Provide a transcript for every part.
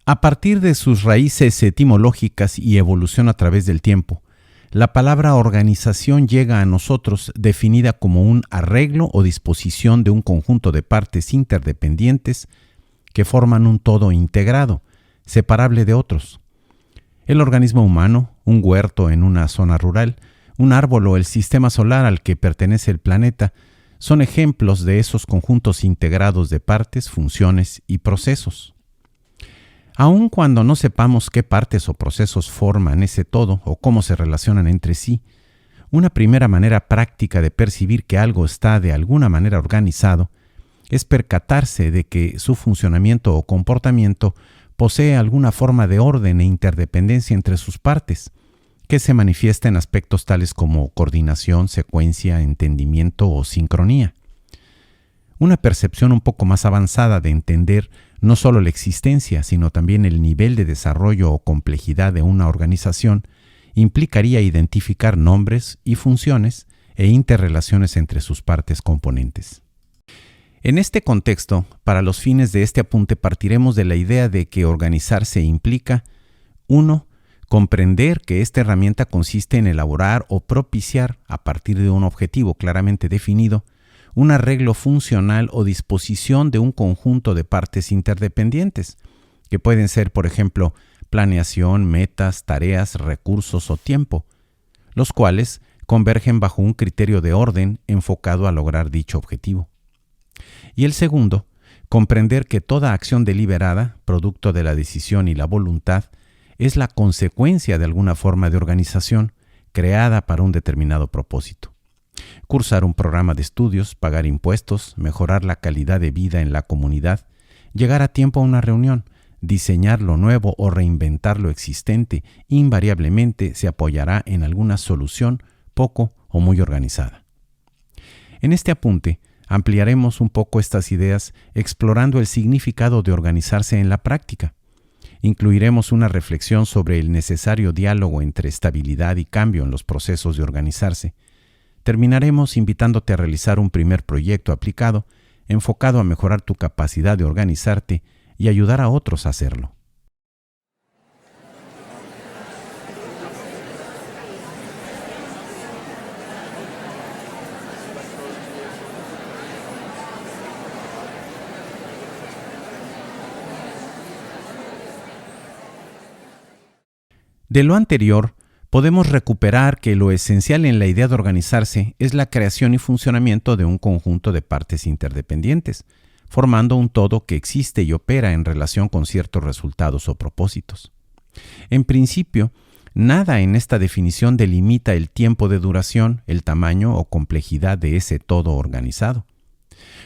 A partir de sus raíces etimológicas y evolución a través del tiempo, la palabra organización llega a nosotros definida como un arreglo o disposición de un conjunto de partes interdependientes que forman un todo integrado, separable de otros. El organismo humano, un huerto en una zona rural, un árbol o el sistema solar al que pertenece el planeta son ejemplos de esos conjuntos integrados de partes, funciones y procesos. Aun cuando no sepamos qué partes o procesos forman ese todo o cómo se relacionan entre sí, una primera manera práctica de percibir que algo está de alguna manera organizado es percatarse de que su funcionamiento o comportamiento posee alguna forma de orden e interdependencia entre sus partes, que se manifiesta en aspectos tales como coordinación, secuencia, entendimiento o sincronía. Una percepción un poco más avanzada de entender no solo la existencia, sino también el nivel de desarrollo o complejidad de una organización implicaría identificar nombres y funciones e interrelaciones entre sus partes componentes. En este contexto, para los fines de este apunte partiremos de la idea de que organizarse implica 1. Comprender que esta herramienta consiste en elaborar o propiciar, a partir de un objetivo claramente definido, un arreglo funcional o disposición de un conjunto de partes interdependientes, que pueden ser, por ejemplo, planeación, metas, tareas, recursos o tiempo, los cuales convergen bajo un criterio de orden enfocado a lograr dicho objetivo. Y el segundo, comprender que toda acción deliberada, producto de la decisión y la voluntad, es la consecuencia de alguna forma de organización creada para un determinado propósito. Cursar un programa de estudios, pagar impuestos, mejorar la calidad de vida en la comunidad, llegar a tiempo a una reunión, diseñar lo nuevo o reinventar lo existente, invariablemente se apoyará en alguna solución poco o muy organizada. En este apunte, ampliaremos un poco estas ideas explorando el significado de organizarse en la práctica. Incluiremos una reflexión sobre el necesario diálogo entre estabilidad y cambio en los procesos de organizarse. Terminaremos invitándote a realizar un primer proyecto aplicado, enfocado a mejorar tu capacidad de organizarte y ayudar a otros a hacerlo. De lo anterior, podemos recuperar que lo esencial en la idea de organizarse es la creación y funcionamiento de un conjunto de partes interdependientes, formando un todo que existe y opera en relación con ciertos resultados o propósitos. En principio, nada en esta definición delimita el tiempo de duración, el tamaño o complejidad de ese todo organizado.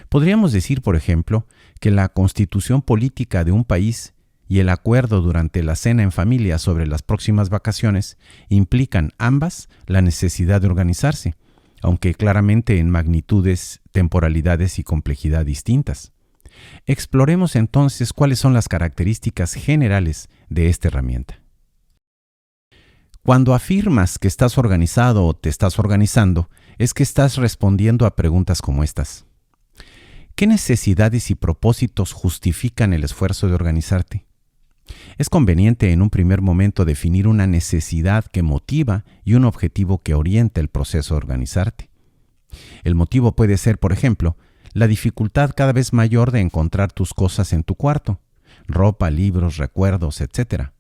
Podríamos decir, por ejemplo, que la constitución política de un país y el acuerdo durante la cena en familia sobre las próximas vacaciones implican ambas la necesidad de organizarse, aunque claramente en magnitudes, temporalidades y complejidad distintas. Exploremos entonces cuáles son las características generales de esta herramienta. Cuando afirmas que estás organizado o te estás organizando, es que estás respondiendo a preguntas como estas. ¿Qué necesidades y propósitos justifican el esfuerzo de organizarte? Es conveniente en un primer momento definir una necesidad que motiva y un objetivo que orienta el proceso de organizarte. El motivo puede ser, por ejemplo, la dificultad cada vez mayor de encontrar tus cosas en tu cuarto, ropa, libros, recuerdos, etc.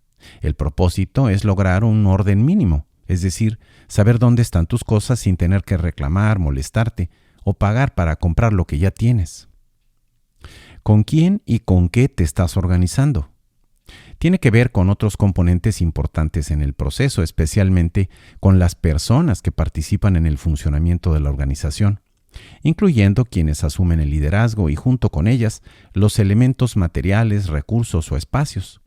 El propósito es lograr un orden mínimo, es decir, saber dónde están tus cosas sin tener que reclamar, molestarte o pagar para comprar lo que ya tienes. ¿Con quién y con qué te estás organizando? Tiene que ver con otros componentes importantes en el proceso, especialmente con las personas que participan en el funcionamiento de la organización, incluyendo quienes asumen el liderazgo y junto con ellas los elementos materiales, recursos o espacios.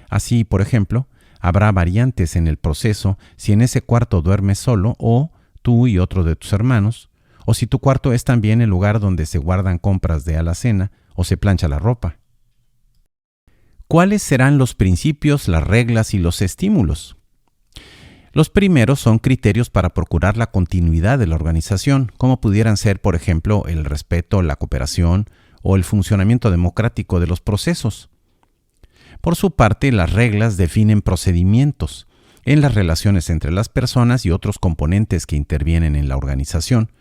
Así, por ejemplo, habrá variantes en el proceso si en ese cuarto duermes solo o tú y otro de tus hermanos, o si tu cuarto es también el lugar donde se guardan compras de alacena o se plancha la ropa. ¿Cuáles serán los principios, las reglas y los estímulos? Los primeros son criterios para procurar la continuidad de la organización, como pudieran ser, por ejemplo, el respeto, la cooperación o el funcionamiento democrático de los procesos. Por su parte, las reglas definen procedimientos en las relaciones entre las personas y otros componentes que intervienen en la organización,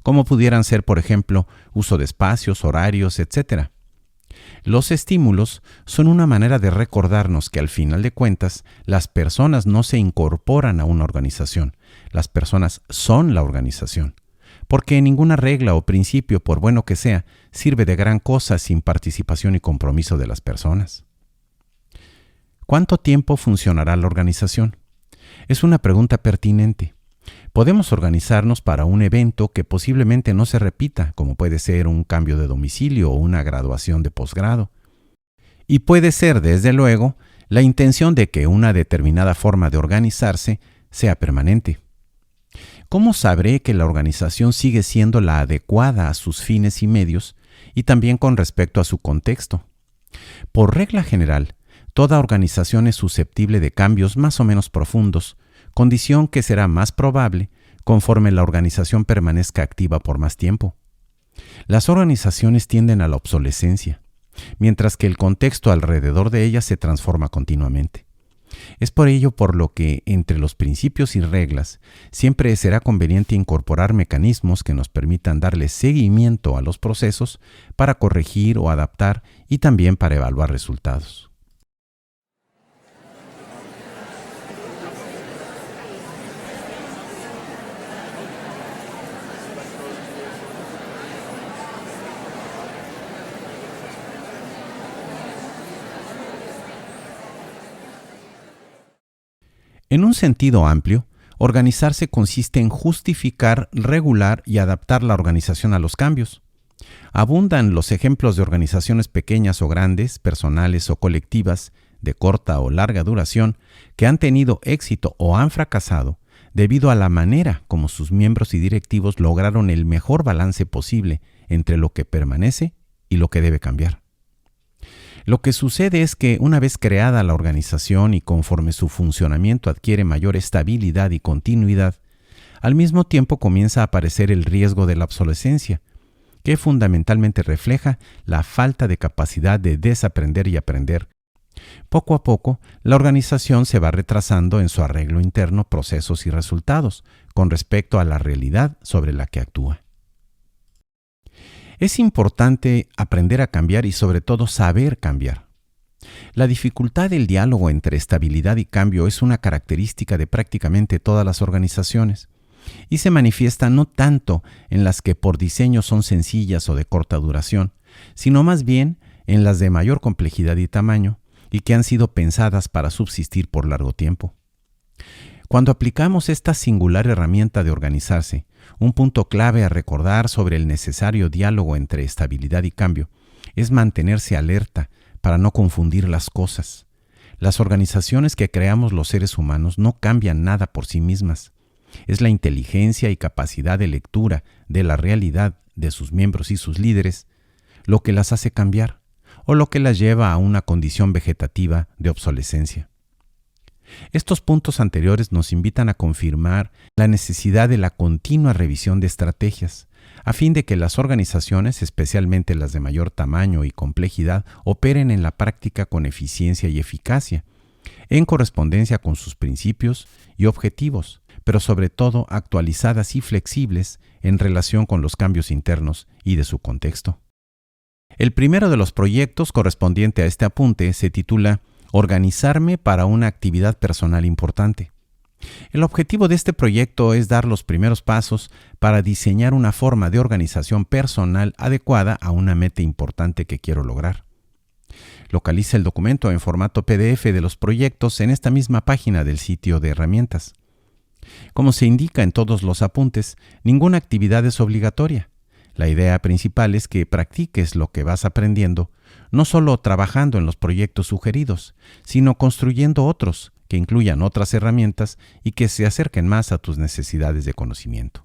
como pudieran ser, por ejemplo, uso de espacios, horarios, etc. Los estímulos son una manera de recordarnos que al final de cuentas, las personas no se incorporan a una organización, las personas son la organización, porque ninguna regla o principio, por bueno que sea, sirve de gran cosa sin participación y compromiso de las personas. ¿Cuánto tiempo funcionará la organización? Es una pregunta pertinente. Podemos organizarnos para un evento que posiblemente no se repita, como puede ser un cambio de domicilio o una graduación de posgrado. Y puede ser, desde luego, la intención de que una determinada forma de organizarse sea permanente. ¿Cómo sabré que la organización sigue siendo la adecuada a sus fines y medios y también con respecto a su contexto? Por regla general, toda organización es susceptible de cambios más o menos profundos, condición que será más probable conforme la organización permanezca activa por más tiempo. Las organizaciones tienden a la obsolescencia, mientras que el contexto alrededor de ellas se transforma continuamente. Es por ello por lo que, entre los principios y reglas, siempre será conveniente incorporar mecanismos que nos permitan darle seguimiento a los procesos para corregir o adaptar y también para evaluar resultados. En un sentido amplio, organizarse consiste en justificar, regular y adaptar la organización a los cambios. Abundan los ejemplos de organizaciones pequeñas o grandes, personales o colectivas, de corta o larga duración, que han tenido éxito o han fracasado debido a la manera como sus miembros y directivos lograron el mejor balance posible entre lo que permanece y lo que debe cambiar. Lo que sucede es que una vez creada la organización y conforme su funcionamiento adquiere mayor estabilidad y continuidad, al mismo tiempo comienza a aparecer el riesgo de la obsolescencia, que fundamentalmente refleja la falta de capacidad de desaprender y aprender. Poco a poco, la organización se va retrasando en su arreglo interno, procesos y resultados con respecto a la realidad sobre la que actúa. Es importante aprender a cambiar y sobre todo saber cambiar. La dificultad del diálogo entre estabilidad y cambio es una característica de prácticamente todas las organizaciones y se manifiesta no tanto en las que por diseño son sencillas o de corta duración, sino más bien en las de mayor complejidad y tamaño y que han sido pensadas para subsistir por largo tiempo. Cuando aplicamos esta singular herramienta de organizarse, un punto clave a recordar sobre el necesario diálogo entre estabilidad y cambio es mantenerse alerta para no confundir las cosas. Las organizaciones que creamos los seres humanos no cambian nada por sí mismas. Es la inteligencia y capacidad de lectura de la realidad de sus miembros y sus líderes lo que las hace cambiar o lo que las lleva a una condición vegetativa de obsolescencia. Estos puntos anteriores nos invitan a confirmar la necesidad de la continua revisión de estrategias, a fin de que las organizaciones, especialmente las de mayor tamaño y complejidad, operen en la práctica con eficiencia y eficacia, en correspondencia con sus principios y objetivos, pero sobre todo actualizadas y flexibles en relación con los cambios internos y de su contexto. El primero de los proyectos correspondiente a este apunte se titula Organizarme para una actividad personal importante. El objetivo de este proyecto es dar los primeros pasos para diseñar una forma de organización personal adecuada a una meta importante que quiero lograr. Localiza el documento en formato PDF de los proyectos en esta misma página del sitio de herramientas. Como se indica en todos los apuntes, ninguna actividad es obligatoria. La idea principal es que practiques lo que vas aprendiendo, no solo trabajando en los proyectos sugeridos, sino construyendo otros que incluyan otras herramientas y que se acerquen más a tus necesidades de conocimiento.